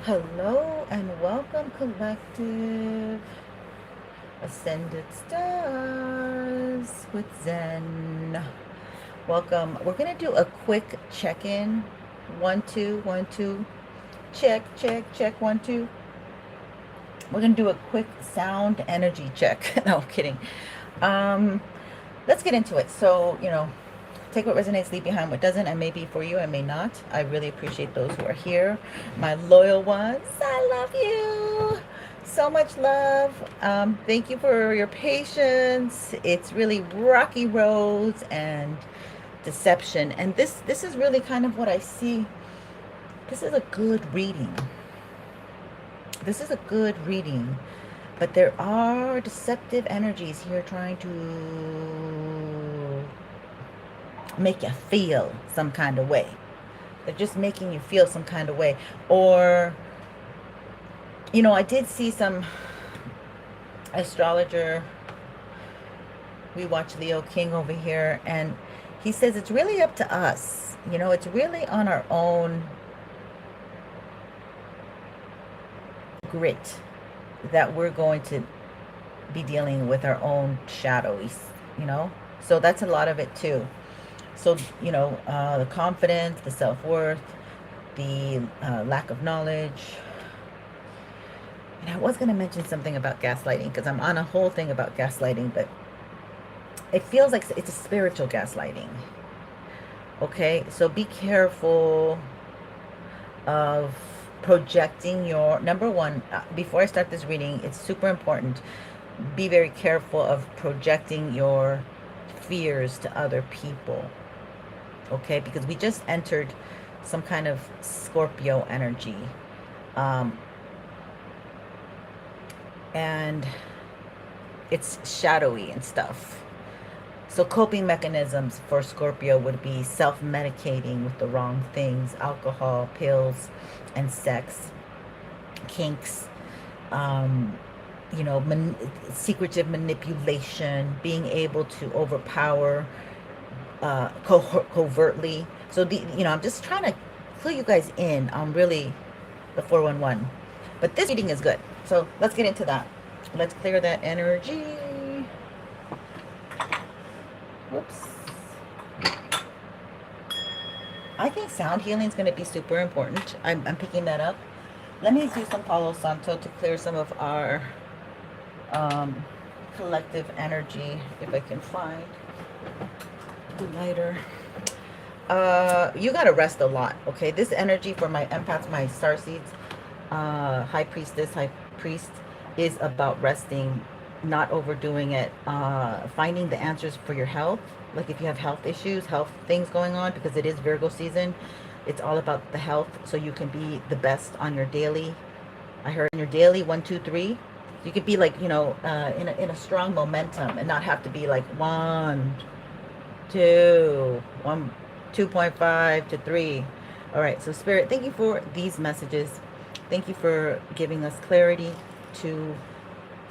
Hello and welcome, collective. Ascended Stars with Zen. Welcome. We're going to do a quick check-in. 1 2 1 2. Check, check, check. 1 2. We're going to do a quick sound energy check. No, I'm kidding. Um, let's get into it. So, take what resonates, leave behind what doesn't. I may be for you, I may not. I really appreciate those who are here. My loyal ones, I love you. So much love. Thank you for your patience. It's really rocky roads and deception. And this is really kind of what I see. This is a good reading. This is a good reading. But there are deceptive energies here trying to make you feel some kind of way. They're just making you feel some kind of way. Or, I did see some astrologer. We watch Leo King over here, and he says it's really up to us. It's really on our own grit that we're going to be dealing with our own shadows, So that's a lot of it too. So, the confidence, the self-worth, the lack of knowledge. And I was going to mention something about gaslighting because I'm on a whole thing about gaslighting, but it feels like it's a spiritual gaslighting. Okay, so be careful of projecting your, number one, before I start this reading, it's super important. Be very careful of projecting your fears to other people. Okay, because we just entered some kind of Scorpio energy. And it's shadowy and stuff. So coping mechanisms for Scorpio would be self-medicating with the wrong things, alcohol, pills, and sex, kinks, secretive manipulation, being able to overpower covertly. So I'm just trying to clue you guys in on really the 411. But this reading is good. So let's get into that. Let's clear that energy. Whoops. I think sound healing is going to be super important. I'm picking that up. Let me do some Palo Santo to clear some of our collective energy, if I can find the lighter. You got to rest a lot, okay? This energy for my empaths, my star seeds, Highpriestess, High Priest, is about resting, not overdoing it, finding the answers for your health. Like if you have health issues, health things going on, because it is Virgo season, it's all about the health, so you can be the best on your daily. I heard in your daily 1 2 3, you could be like, in a strong momentum and not have to be like 1 2 1 2.5 to 3. All right, so Spirit, thank you for these messages. Thank you for giving us clarity to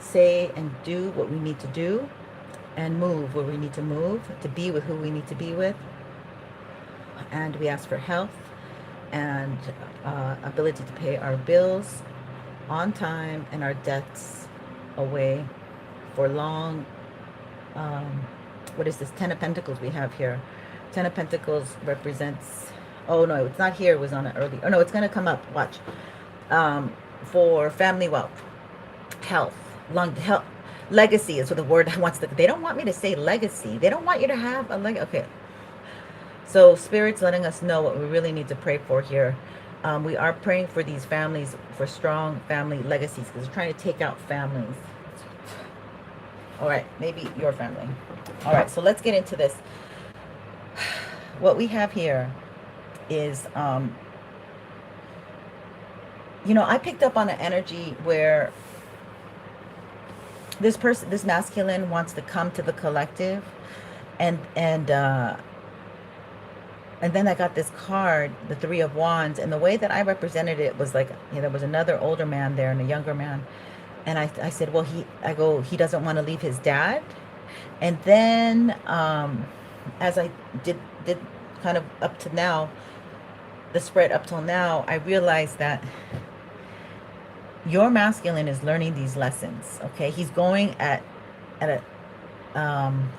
say and do what we need to do, and move where we need to move, to be with who we need to be with. And we ask for health and ability to pay our bills on time and our debts away for long. What is this? 10 of Pentacles we have here. 10 of Pentacles represents, oh no, it's not here, it was on it early. Oh no, it's going to come up, watch. For family wealth, health, health, legacy is what the word wants to, they don't want me to say legacy. They don't want you to have a legacy. Okay. So Spirit's letting us know what we really need to pray for here. We are praying for these families, for strong family legacies, because we're trying to take out families. All right, maybe your family. All right, so let's get into this. What we have here is, I picked up on an energy where this person, this masculine, wants to come to the collective, and then I got this card, the 3 of Wands, and the way that I represented it was like, there was another older man there and a younger man, and I said, well, he doesn't want to leave his dad. And then as I did kind of up to now, the spread up till now, I realized that your masculine is learning these lessons. Okay, he's going at a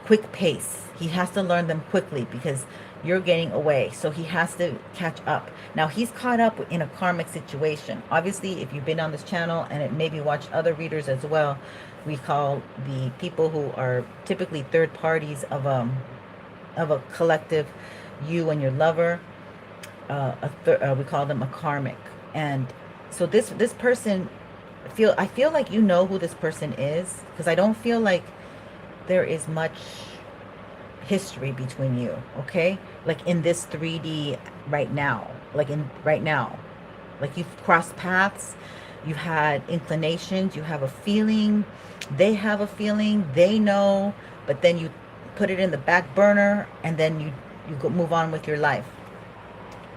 quick pace. He has to learn them quickly because you're getting away. So he has to catch up. Now he's caught up in a karmic situation. Obviously, if you've been on this channel and it maybe watched other readers as well, we call the people who are typically third parties of a collective, you and your lover, we call them a karmic. And so this person, I feel like you know who this person is, because I don't feel like there is much history between you, okay? Like in this 3D right now, like you've crossed paths, you've had inclinations, you have a feeling, they have a feeling, they know, but then you put it in the back burner and then you go move on with your life.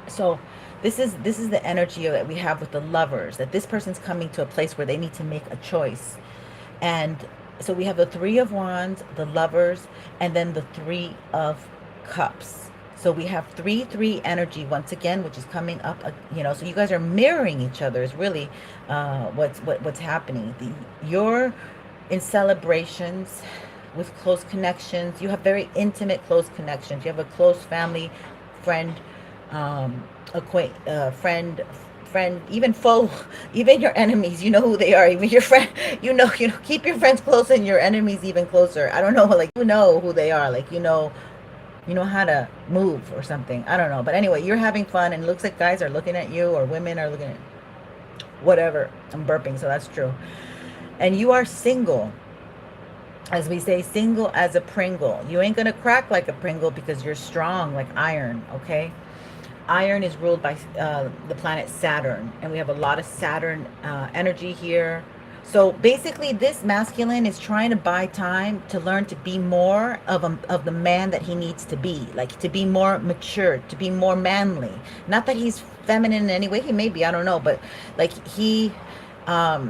So this is the energy that we have with the lovers, that this person's coming to a place where they need to make a choice. And so we have the Three of Wands, the lovers, and then the Three of Cups. So we have 3-3 energy once again, which is coming up, you know, so you guys are mirroring each other is really what's happening. You're in celebrations with close connections. You have very intimate, close connections. You have a close family, friend, friend, even foe, even your enemies, you know who they are, even your friend, you know, keep your friends close and your enemies even closer. I don't know, like, you know who they are, like, you know how to move or something. I don't know. But anyway, you're having fun and it looks like guys are looking at you or women are looking at whatever. I'm burping, so that's true. And you are single. As we say, single as a Pringle. You ain't gonna crack like a Pringle because you're strong like iron, okay? Iron is ruled by the planet Saturn, and we have a lot of Saturn energy here. So basically, this masculine is trying to buy time to learn to be more of the man that he needs to be, like to be more mature, to be more manly. Not that he's feminine in any way. He may be, I don't know, but like he's not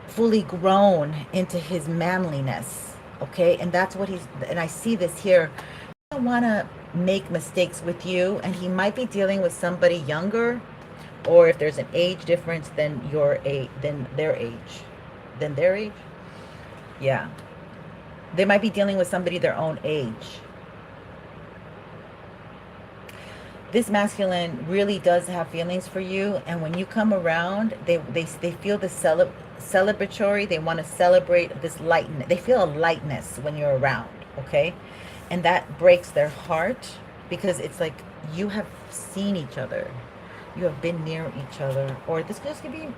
fully grown into his manliness, okay? And that's what and I see this here. I don't want to make mistakes with you, and he might be dealing with somebody younger, or if there's an age difference than their age, yeah, they might be dealing with somebody their own age. This masculine really does have feelings for you, and when you come around, they feel the celebratory. They want to celebrate this lightness. They feel a lightness when you're around, okay? And that breaks their heart, because it's like you have seen each other, you have been near each other, or this could be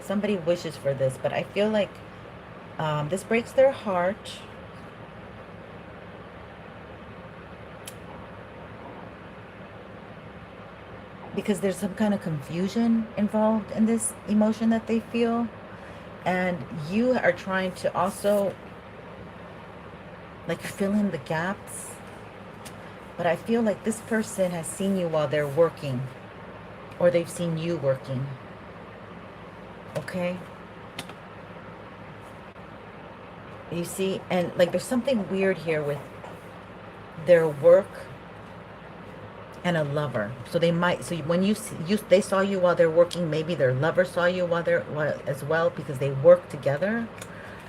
somebody wishes for this, but I feel like this breaks their heart. Because there's some kind of confusion involved in this emotion that they feel. And you are trying to also like fill in the gaps. But I feel like this person has seen you while they're working, or they've seen you working. Okay? You see, and like there's something weird here with their work and a lover. So they might, so when they saw you while they're working, maybe their lover saw you while as well, because they work together.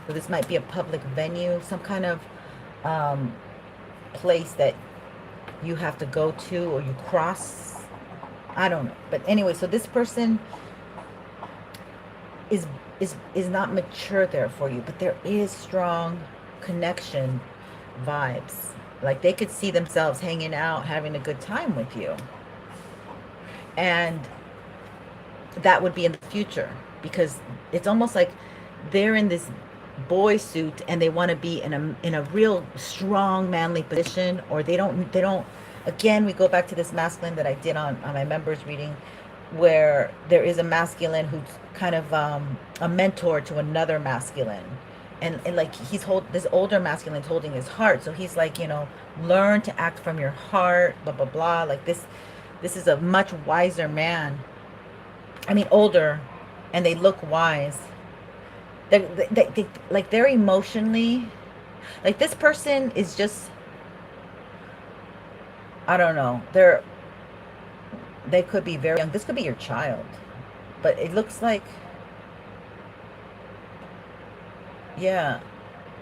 So this might be a public venue, some kind of place that you have to go to, or you cross, I don't know. But anyway, so this person is not mature there for you, but there is strong connection vibes. Like they could see themselves hanging out, having a good time with you. And that would be in the future, because it's almost like they're in this boy suit and they want to be in a real strong manly position, or they don't, again, we go back to this masculine that I did on my members reading, where there is a masculine who's kind of a mentor to another masculine. And like this older masculine's holding his heart. So he's like, you know, learn to act from your heart, blah, blah, blah. Like this is a much wiser man. I mean, older, and they look wise. They like they're emotionally, like this person is just, I don't know. They could be very young. This could be your child. But it looks like, yeah.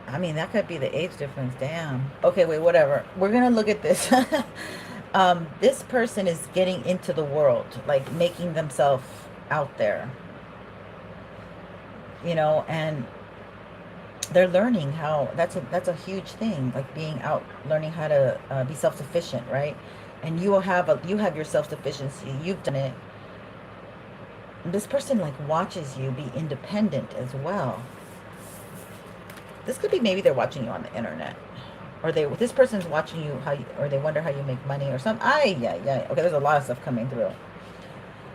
I mean, that could be the age difference. Damn. Okay, wait, whatever. We're going to look at this. This person is getting into the world, like making themselves out there, you know, and they're learning how, that's a huge thing, like being out, learning how to be self-sufficient, right? And you will have you have your self-sufficiency. You've done it. This person like watches you be independent as well. This could be maybe they're watching you on the internet, or this person's watching you or they wonder how you make money or something. Yeah. Okay, there's a lot of stuff coming through.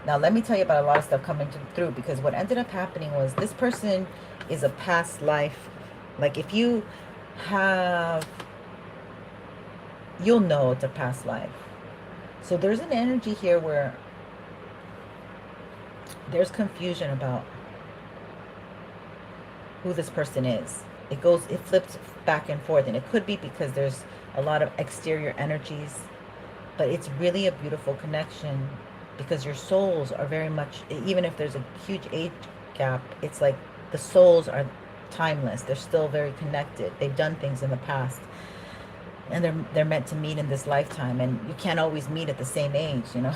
Now let me tell you about a lot of stuff coming through, because what ended up happening was this person is a past life. Like if you have, you'll know it's a past life. So there's an energy here where there's confusion about who this person is. It flips back and forth, and it could be because there's a lot of exterior energies, but it's really a beautiful connection, because your souls are very much, even if there's a huge age gap, it's like the souls are timeless. They're still very connected. They've done things in the past, and they're meant to meet in this lifetime, and you can't always meet at the same age, you know.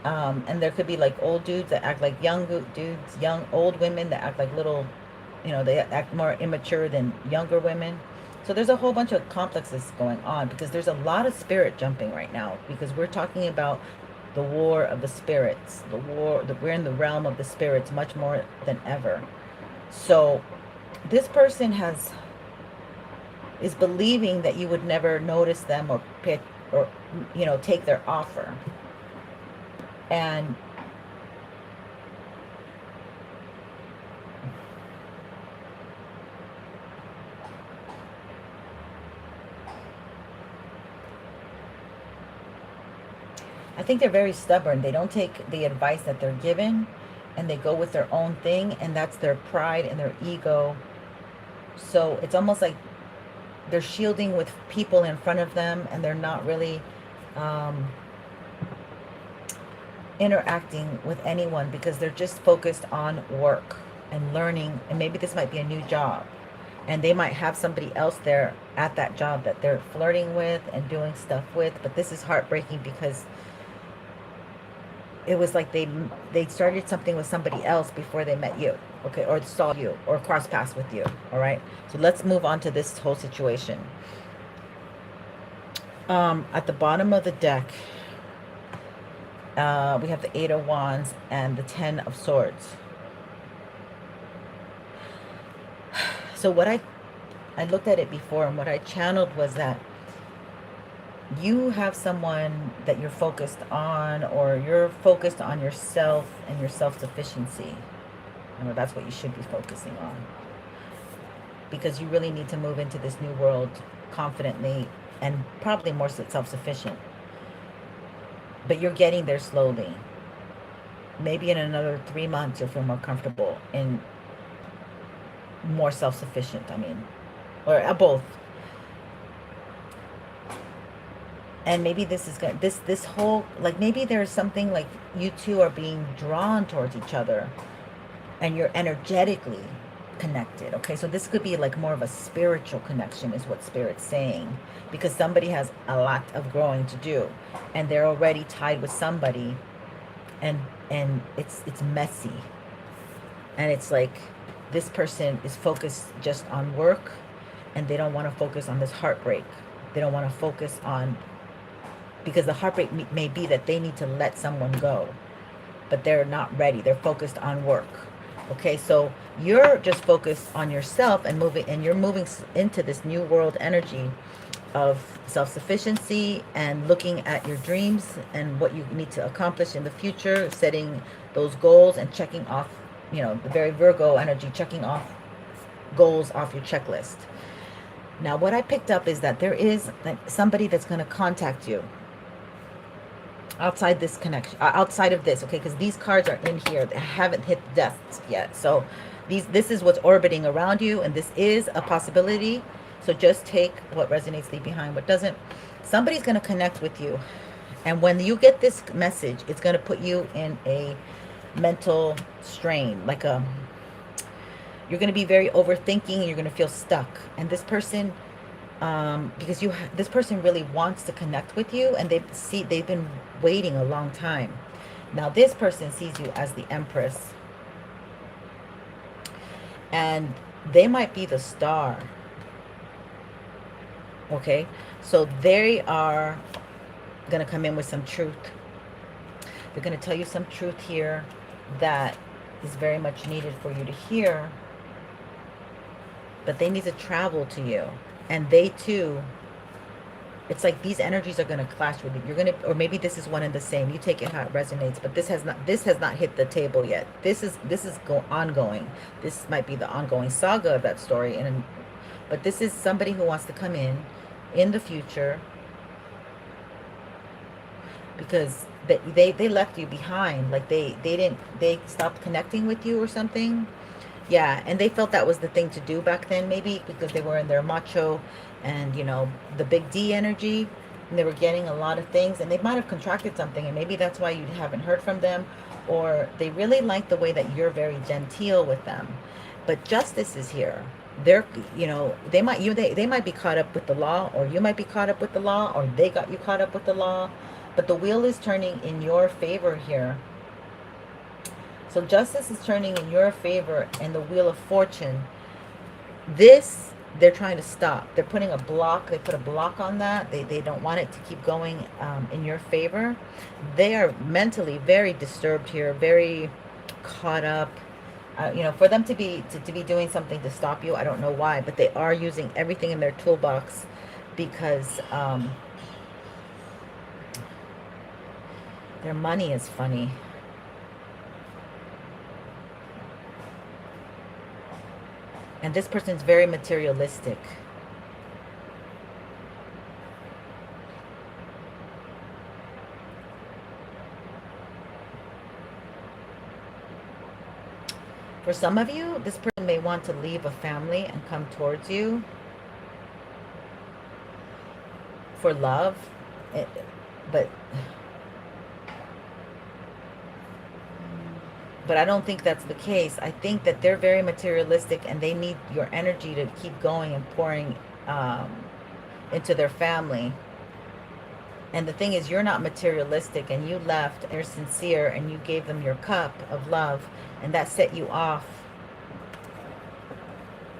And there could be like old dudes that act like young dudes, old women that act like little, you know, they act more immature than younger women. So there's a whole bunch of complexes going on, because there's a lot of spirit jumping right now, because we're talking about the war of the spirits, we're in the realm of the spirits much more than ever. So this person is believing that you would never notice them or pick, or, you know, take their offer. And I think they're very stubborn. They don't take the advice that they're given, and they go with their own thing, and that's their pride and their ego. So it's almost like they're shielding with people in front of them, and they're not really interacting with anyone, because they're just focused on work and learning. And maybe this might be a new job, and they might have somebody else there at that job that they're flirting with and doing stuff with. But this is heartbreaking, because it was like they started something with somebody else before they met you, okay, or saw you or crossed paths with you. All right, so let's move on to this whole situation. At the bottom of the deck, we have the 8 of Wands and the 10 of Swords. So what I looked at it before, and what I channeled was that you have someone that you're focused on, or you're focused on yourself and your self-sufficiency. You know, that's what you should be focusing on, because you really need to move into this new world confidently and probably more self-sufficient. But you're getting there slowly. Maybe in another 3 months you'll feel more comfortable and more self-sufficient, I mean, or both. And maybe this is good. This whole, like, maybe there's something like you two are being drawn towards each other, and you're energetically connected. Okay, so this could be like more of a spiritual connection, is what Spirit's saying, because somebody has a lot of growing to do, and they're already tied with somebody, and it's messy, and it's like this person is focused just on work, and they don't want to focus on this heartbreak. They don't want to focus on, because the heartbreak may be that they need to let someone go, but they're not ready. They're focused on work. Okay, so you're just focused on yourself and you're moving into this new world energy of self-sufficiency, and looking at your dreams and what you need to accomplish in the future, setting those goals and checking off, you know, the very Virgo energy, checking off goals off your checklist. Now, what I picked up is that there is somebody that's going to contact you outside this connection, outside of this, okay, because these cards are in here. They haven't hit the death yet. So this is what's orbiting around you, and this is a possibility. So just take what resonates, leave behind what doesn't. Somebody's going to connect with you, And when you get this message, it's going to put you in a mental strain, like you're going to be very overthinking, and you're going to feel stuck. And this person, because this person really wants to connect with you, and they've been waiting a long time. Now this person sees you as the Empress, and they might be the star. Okay, so they are going to come in with some truth. They're going to tell you some truth here that is very much needed for you to hear, but they need to travel to you. And they too, it's like these energies are going to clash with you. You're going to, or maybe this is one and the same. You take it how it resonates, but this has not hit the table yet. This is ongoing. This might be the ongoing saga of that story. But this is somebody who wants to come in the future, because they left you behind. Like they stopped connecting with you or something. Yeah, and they felt that was the thing to do back then, maybe because they were in their macho and, you know, the big D energy, and they were getting a lot of things, and they might have contracted something, and maybe that's why you haven't heard from them, or they really like the way that you're very genteel with them. But justice is here. They're, you know, they might be caught up with the law, or you might be caught up with the law, or they got you caught up with the law, but the wheel is turning in your favor here. So justice is turning in your favor, and the wheel of fortune, this, they're trying to stop. They're putting a block. They put a block on that. They don't want it to keep going in your favor. They are mentally very disturbed here, very caught up. You know, for them to be doing something to stop you, I don't know why, but they are using everything in their toolbox, because their money is funny. And this person's very materialistic. For some of you, this person may want to leave a family and come towards you for love, but I don't think that's the case. I think that they're very materialistic, and they need your energy to keep going and pouring into their family. And the thing is, you're not materialistic, and you left, you're sincere, and you gave them your cup of love, and that set you off.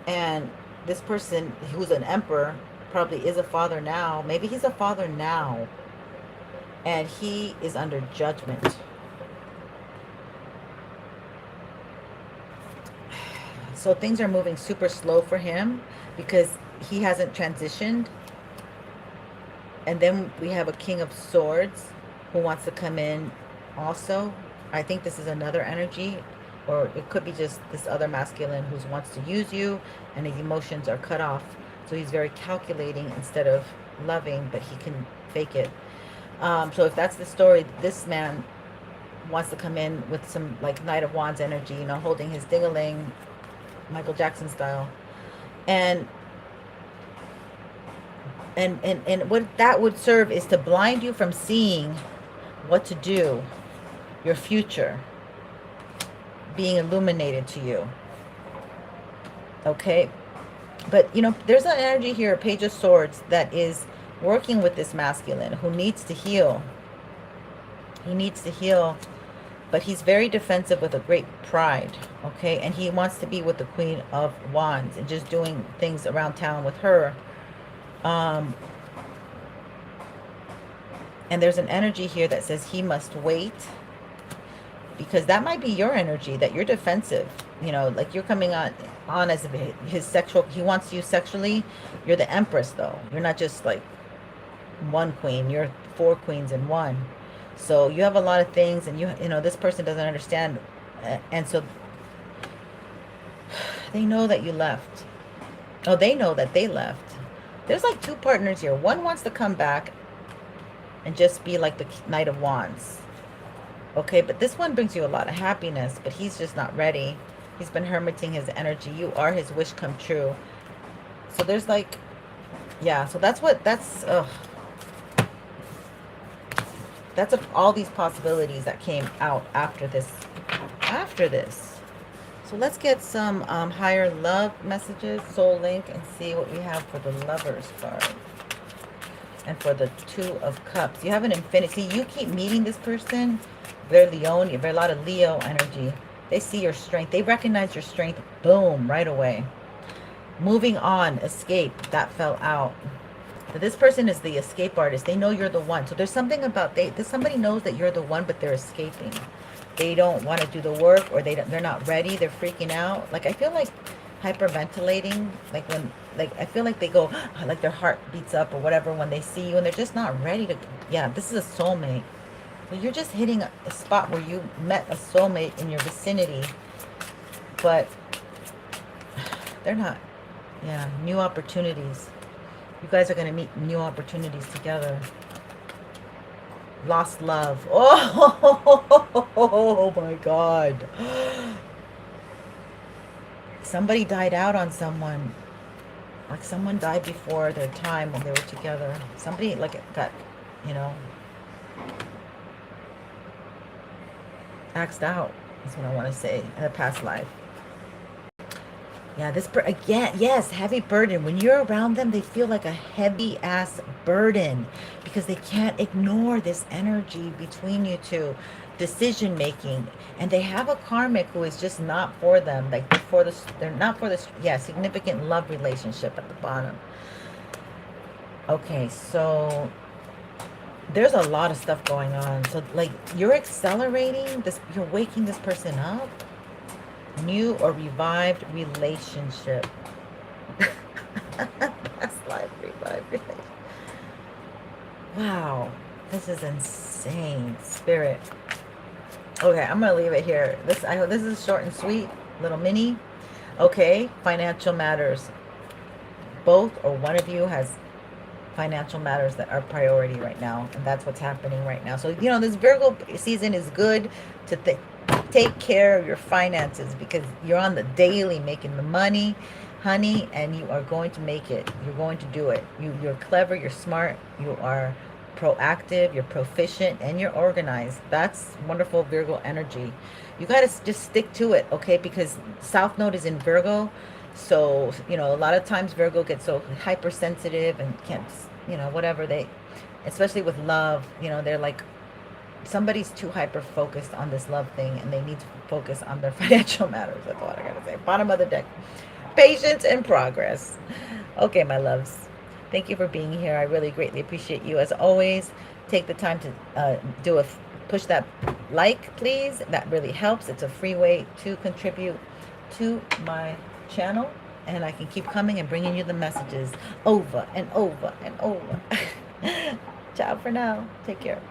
And this person who's an emperor probably is a father now. Maybe he's a father now, and he is under judgment. So things are moving super slow for him because he hasn't transitioned. And then we have a King of Swords who wants to come in also. I think this is another energy, or it could be just this other masculine who wants to use you, and his emotions are cut off. So he's very calculating instead of loving, but he can fake it. So if that's the story, this man wants to come in with some like Knight of Wands energy, you know, holding his ding-a-ling, Michael Jackson style. And what that would serve is to blind you from seeing what to do, your future being illuminated to you. Okay, but you know, there's an energy here, Page of Swords, that is working with this masculine who needs to heal. He needs to heal, but he's very defensive with a great pride. Okay, and he wants to be with the Queen of Wands and just doing things around town with her. And there's an energy here that says he must wait, because that might be your energy, that you're defensive, you know, like you're coming on as his sexual, he wants you sexually. You're the Empress though. You're not just like one queen, you're 4 queens in one. So you have a lot of things, and you know, this person doesn't understand. And so they know that you left. Oh, they know that they left. There's like 2 partners here. One wants to come back and just be like the Knight of Wands. Okay, but this one brings you a lot of happiness, but he's just not ready. He's been hermiting his energy. You are his wish come true. So there's like, yeah, so that's, That's all these possibilities that came out after this. So let's get some higher love messages, soul link, and see what we have for the Lovers card. And for the Two of Cups. You have an infinity. You keep meeting this person. They're Leon. You have a lot of Leo energy. They see your strength. They recognize your strength. Boom, right away. Moving on. Escape. That fell out. So this person is the escape artist. They know you're the one. So there's something about somebody knows that you're the one, but they're escaping. They don't want to do the work, or they're not ready. They're freaking out. Like, I feel like hyperventilating, like when, like, I feel like they go, like their heart beats up or whatever when they see you, and they're just not ready to, yeah, this is a soulmate. So you're just hitting a spot where you met a soulmate in your vicinity, but they're not, yeah, new opportunities. You guys are going to meet new opportunities together. Lost love. Oh my God. Somebody died out on someone. Like someone died before their time when they were together. Somebody like got, you know, axed out is what I want to say, in a past life. Yeah, this again, yes, heavy burden. When you're around them, they feel like a heavy ass burden because they can't ignore this energy between you two, decision making, and they have a karmic who is just not for them. Like they're not for this. Yeah, significant love relationship at the bottom. Okay, so there's a lot of stuff going on. So like you're accelerating this, you're waking this person up. New or revived relationship. Past life revived relationship. Wow, this is insane, Spirit. Okay, I'm gonna leave it here. I hope this is short and sweet, little mini. Okay, financial matters. Both or one of you has financial matters that are priority right now, and that's what's happening right now. So you know, this Virgo season is good to take care of your finances because you're on the daily making the money, honey, and you are going to make it. You're going to do it. You're clever, you're smart, you are proactive, you're proficient, and you're organized. That's wonderful Virgo energy. You got to just stick to it, okay? Because South Node is in Virgo. So, you know, a lot of times Virgo gets so hypersensitive and can't, you know, whatever especially with love, you know, they're like, somebody's too hyper focused on this love thing and they need to focus on their financial matters. That's all I gotta say. Bottom of the deck. Patience and progress. Okay, my loves. Thank you for being here. I really greatly appreciate you. As always, take the time to push that like, please. That really helps. It's a free way to contribute to my channel, and I can keep coming and bringing you the messages over and over and over. Ciao for now. Take care.